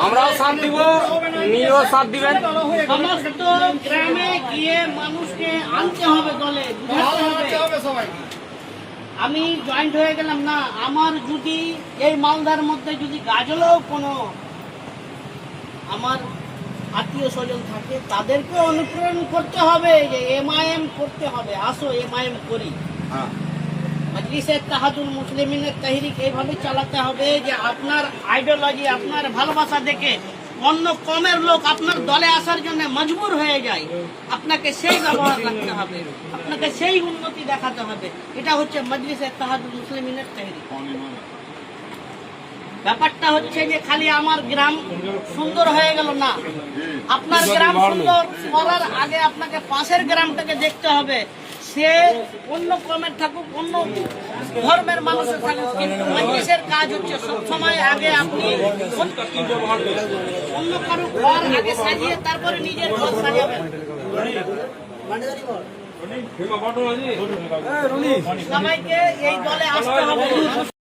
আমরাও সাথ দিব, নিয়েও সাথ দিবেন। সমস্ত গ্রামে গিয়ে মানুষকে আনতে হবে, দলে বুঝাতে হবে সবাই। আমি জয়েন্ট হয়ে গেলাম না, আমার যদি এই মালদার মধ্যে যদি গাজলেও কোনো আমার আত্মীয় স্বজন থাকে, তাদেরকে অনুপ্রেরণ করতে হবে যে এমআইএম করতে হবে, আসো এমআইএম করি। মজলিসে ইত্তেহাদুল মুসলিমিনের তাহরিক এইভাবে চালাতে হবে যে আপনার আইডিওলজি, আপনার ভালোবাসা দেখে অন্য কমের লোক আপনার দলে আসার জন্য মজবুর হয়ে যায়। আপনাকে সেই ব্যবহার রাখতে হবে, আপনাকে সেই উন্নতি দেখাতে হবে। এটা হচ্ছে মজলিসে ইত্তেহাদুল মুসলিমিনের তাহরিক। ব্যাপারটা হচ্ছে যে খালি আমার গ্রাম সুন্দর হয়ে গেল না, আপনার গ্রাম সুন্দর করার আগে আপনাকে পাশের গ্রামটাকে দেখতে হবে। সে অন্য কমের থাকুক, অন্য ধর্মের মানুষের থাকুক, কিন্তু মজলিসের কাজ হচ্ছে সবসময় আগে আপনি অন্য কারো ঘর আগে সাজিয়ে তারপরে নিজের ঘর সাজাবেন। সবাইকে এই দলে আসতে হবে।